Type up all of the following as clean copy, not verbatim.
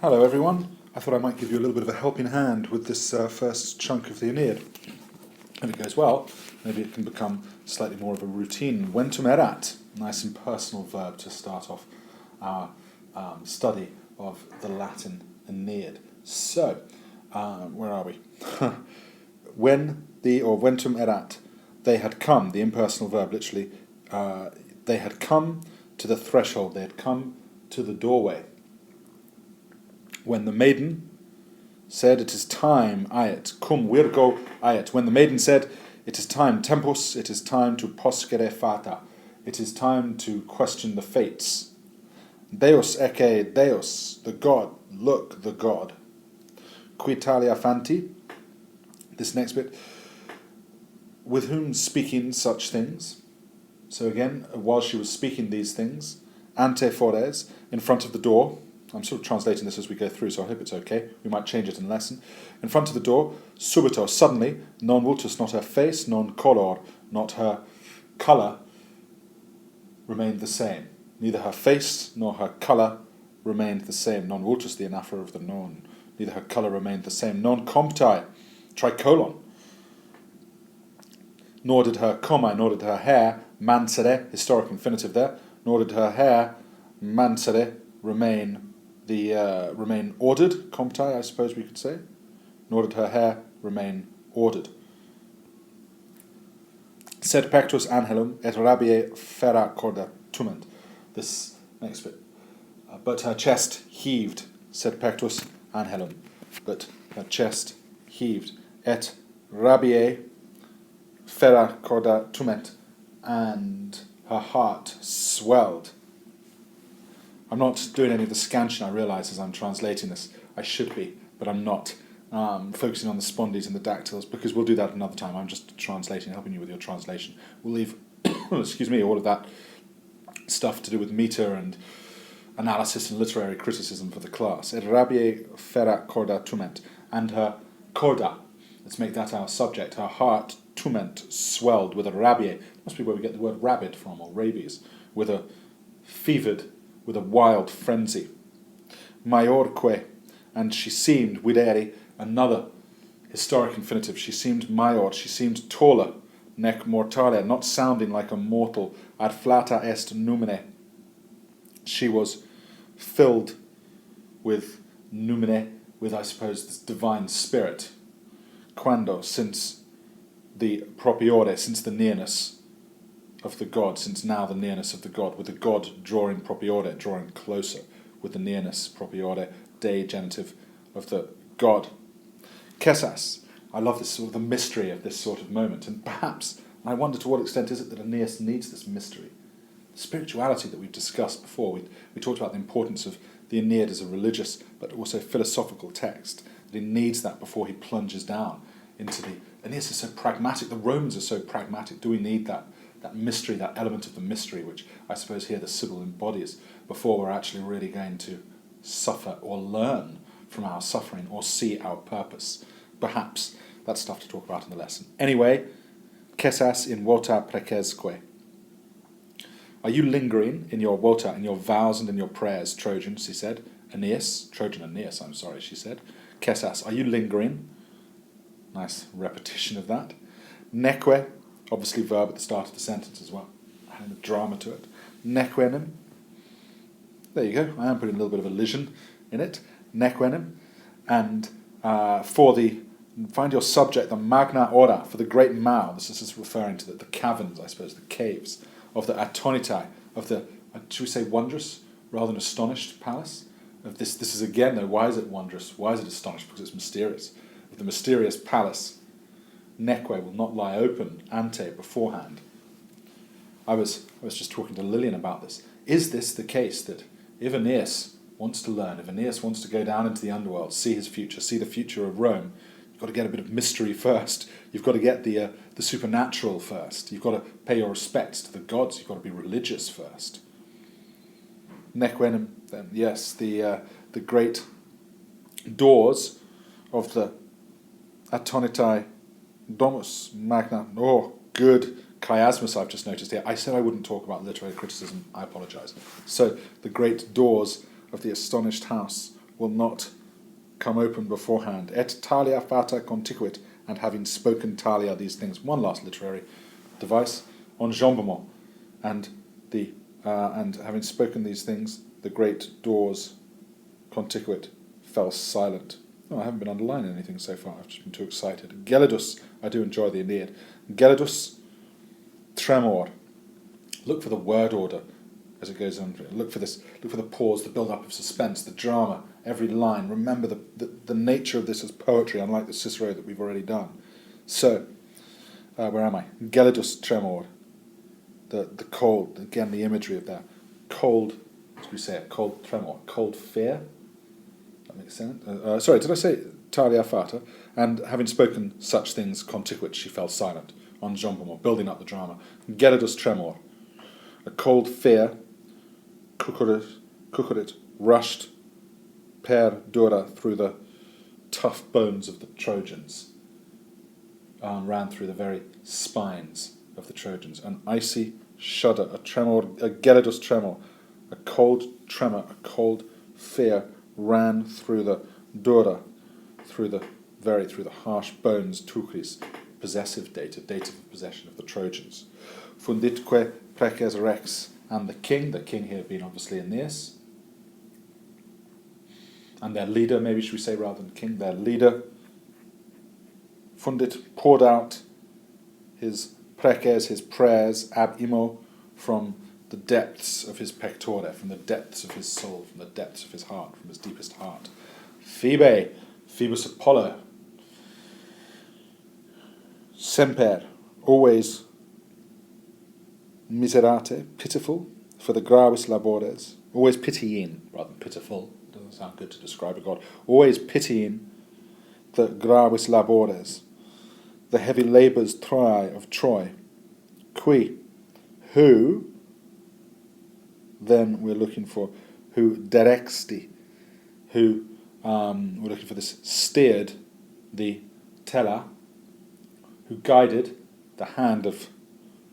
Hello everyone. I thought I might give you a little bit of a helping hand with this first chunk of the Aeneid. If it goes well, maybe it can become slightly more of a routine. Ventum erat, nice impersonal verb to start off our study of the Latin Aeneid. So, where are we? Ventum erat, they had come, the impersonal verb literally, they had come to the threshold, they had come to the doorway. When the maiden said, "It is time, Aeneid, cum virgo Aeneid." When the maiden said, "It is time, tempus, it is time to poscere fata," it is time to question the fates. Deus ecce Deus, the God, look, the God. Quitalia fanti, this next bit, with whom speaking such things. So again, while she was speaking these things, ante fores, in front of the door. I'm sort of translating this as we go through, so I hope it's okay. We might change it in the lesson. In front of the door, subito, suddenly, non vultus, not her face, non color, not her colour, remained the same. Neither her face nor her colour remained the same. Non vultus, the anaphora of the non. Neither her colour remained the same. Non compti, tricolon. Nor did her comma, nor did her hair, mancere, historic infinitive there, nor did her hair, mancere, remain ordered, compti, I suppose we could say, nor did her hair remain ordered. Sed pectus angelum et rabiae fera corda tument. This next bit. But her chest heaved, sed pectus angelum, but her chest heaved, et rabiae fera corda tument, and her heart swelled. I'm not doing any of the scansion, I realise, as I'm translating this. I should be, but I'm not focusing on the spondies and the dactyls, because we'll do that another time. I'm just translating, helping you with your translation. We'll leave, excuse me, all of that stuff to do with metre and analysis and literary criticism for the class. Et rabiae fera corda tument. And her corda, let's make that our subject, her heart, tument, swelled with a rabiae. Must be where we get the word rabid from, or rabies, with a fevered, with a wild frenzy. Maiorque, and she seemed, videre, another historic infinitive, she seemed maior, she seemed taller, nec mortalia, not sounding like a mortal, ad flata est numine. She was filled with numine, with, I suppose, this divine spirit. Quando, since the propiore, since the nearness of the God, since now the nearness of the God, with the God drawing propiore, drawing closer, with the nearness, propiore, Dei genitive of the God. Kesas, I love this sort of the mystery of this sort of moment, and perhaps, I wonder to what extent is it that Aeneas needs this mystery. The spirituality that we've discussed before, we talked about the importance of the Aeneid as a religious but also philosophical text, that he needs that before he plunges down into the... Aeneas is so pragmatic, the Romans are so pragmatic, do we need that mystery, that element of the mystery, which I suppose here the Sibyl embodies, before we're actually really going to suffer or learn from our suffering or see our purpose. Perhaps that's stuff to talk about in the lesson. Anyway, kesas in vota precesque. Are you lingering in your vota, in your vows and in your prayers, Trojans, he said. Aeneas, Trojan Aeneas, I'm sorry, she said. Kesas, are you lingering? Nice repetition of that. Neque, obviously verb at the start of the sentence as well, and a drama to it. Nequenem. There you go. I am putting a little bit of elision in it. Nequenem. And find your subject, the magna ora, for the great mouth. This is referring to the caverns, I suppose, the caves of the Atonitai, of the, should we say wondrous rather than astonished palace? Of this is again, though, why is it wondrous? Why is it astonished? Because it's mysterious. Of the mysterious palace, neque will not lie open, ante, beforehand. I was just talking to Lillian about this. Is this the case that if Aeneas wants to learn, if Aeneas wants to go down into the underworld, see his future, see the future of Rome, you've got to get a bit of mystery first. You've got to get the supernatural first. You've got to pay your respects to the gods. You've got to be religious first. Nequenem, then, yes, the great doors of the Atonitai Domus Magna. Oh, good chiasmus I've just noticed here. I said I wouldn't talk about literary criticism. I apologise. So, the great doors of the astonished house will not come open beforehand. Et talia fata conticuit, and having spoken talia, these things. One last literary device. Enjambement, and having spoken these things, the great doors conticuit fell silent. Oh, I haven't been underlining anything so far. I've just been too excited. Gelidus, I do enjoy the Aeneid. Gelidus tremor. Look for the word order as it goes on. Look for this. Look for the pause, the build-up of suspense, the drama, every line. Remember the nature of this as poetry, unlike the Cicero that we've already done. So, where am I? Gelidus tremor. The cold, again, the imagery of that. Cold, as we say it, cold tremor, cold fear. That makes sense. Sorry, did I say talia fata? And having spoken such things, conticuit, she fell silent. Enjambement, building up the drama. Gelidus tremor. A cold fear, cucurit, rushed per dura through the tough bones of the Trojans, ran through the very spines of the Trojans. An icy shudder, a tremor, a gelidus tremor, a cold tremor, a cold fear ran through the dura, through the harsh bones, tukris, possessive dative of possession of the Trojans. Funditque preces rex, and the king here being obviously Aeneas, and their leader, maybe should we say rather than king, their leader, fundit, poured out his preces, his prayers, ab imo, from the depths of his pectore, from the depths of his soul, from the depths of his heart, from his deepest heart. Phoebe, Phoebus Apollo, semper, always miserate, pitiful, for the gravis labores, always pitying, rather than pitiful, doesn't sound good to describe a god, always pitying the gravis labores, the heavy labours Troy of Troy, qui, who, then we're looking for, who derexti, who, we're looking for this, steered the tela, who guided the hand of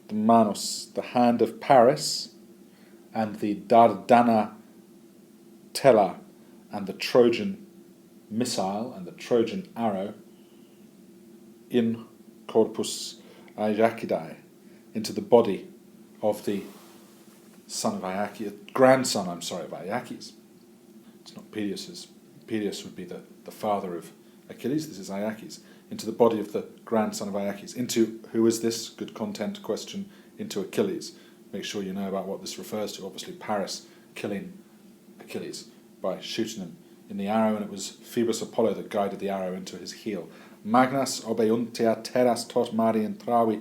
the Manos, the hand of Paris, and the Dardana tela, and the Trojan missile, and the Trojan arrow, in corpus Aeacidae, into the body of the son of Aeacus, grandson, of Aeacus. It's not Peleus. Peleus would be the father of Achilles. This is Aeacus. Into the body of the grandson of Aeacus. Into, who is this? Good content question. Into Achilles. Make sure you know about what this refers to. Obviously, Paris killing Achilles by shooting him in the arrow, and it was Phoebus Apollo that guided the arrow into his heel. Magnas obeuntia terras tot mari intravi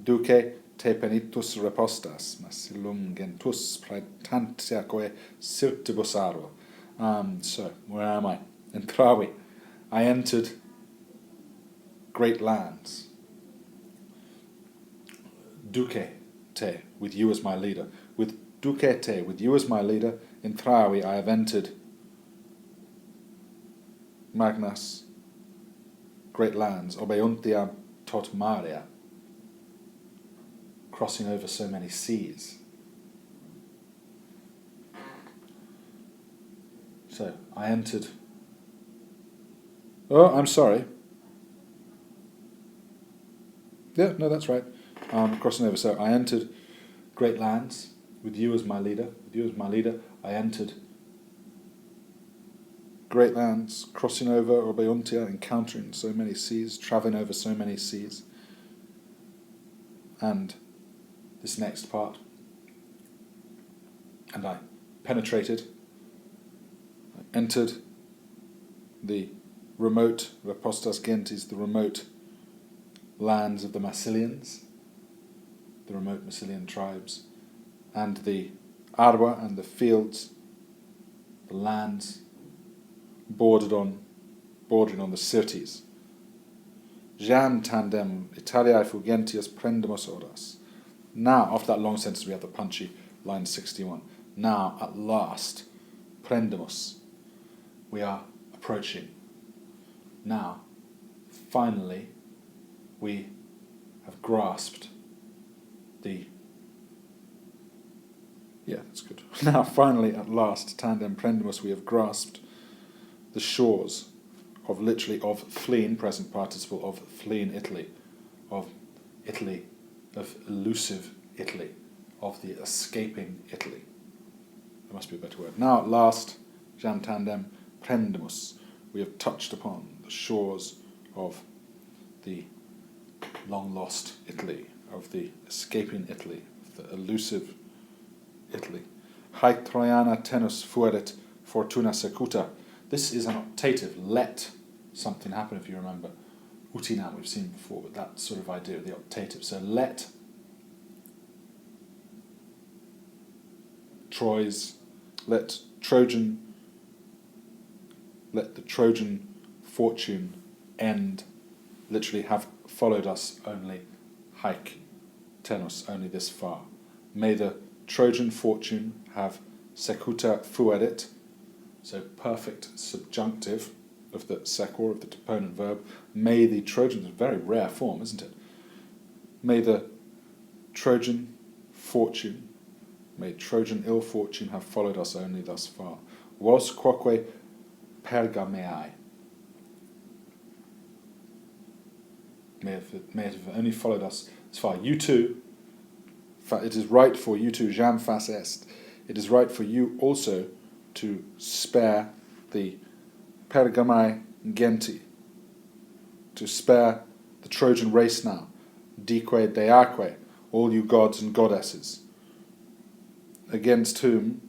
duce te penitus repostas, masilum gentus praetantiaque sirtibus aro. So, where am I? Intravi. I entered great lands. Duce te, with you as my leader. With duce te, with you as my leader, intravi, I have entered magnas, great lands, obeuntia tot marea, crossing over so many seas. So, I entered... Oh, I'm sorry. Yeah, no, that's right. Crossing over. So, I entered great lands with you as my leader. With you as my leader, I entered great lands, crossing over, obeuntia, encountering so many seas, travelling over so many seas. And this next part. And I penetrated, I entered the remote, repostas gentis, the remote lands of the Massilians, the remote Massilian tribes, and the Arba and the fields, the lands bordering on the Syrtes. Jam tandem Italiae fugentius prendemus oras. Now, after that long sentence, we have the punchy line 61. Now, at last, prendemus, we are approaching. Now, finally, we have grasped the... Yeah, that's good. Now, finally, at last, tandem prendemus, we have grasped the shores of literally of fleeing, present participle of fleeing Italy, of elusive Italy, of the escaping Italy. There must be a better word. Now, at last, jam tandem prendemus. We have touched upon the shores of the long-lost Italy, of the escaping Italy, of the elusive Italy. Haec Trojana tenus fuerit fortuna secuta. This is an optative. Let something happen, if you remember. Utinam we've seen before, but that sort of idea of the optative. So let let the Trojan fortune end, literally have followed us only, haec tenus, only this far. May the Trojan fortune have secuta fuerit, so perfect subjunctive of the secor, of the deponent verb. May the Trojan, is a very rare form, isn't it? May the Trojan fortune, may Trojan ill fortune have followed us only thus far. Vos quoque pergameae. May it have only followed us as far. You too, it is right for you too, jam fas est. It is right for you also to spare the pergamae genti, to spare the Trojan race now, dique deaque, all you gods and goddesses, against whom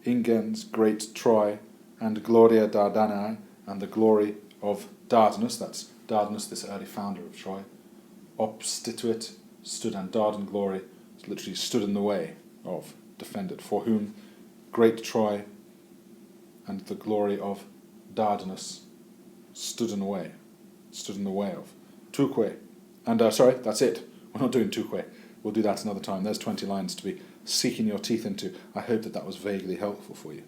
ingens great Troy and gloria Dardanae, and the glory of Dardanus, that's Dardanus, this early founder of Troy, obstituit, stood, and Dardan glory, literally stood in the way of, defended, for whom great Troy and the glory of Dardanus stood in the way of. Tuque, and that's it. We're not doing tuque. We'll do that another time. There's 20 lines to be seeking your teeth into. I hope that was vaguely helpful for you.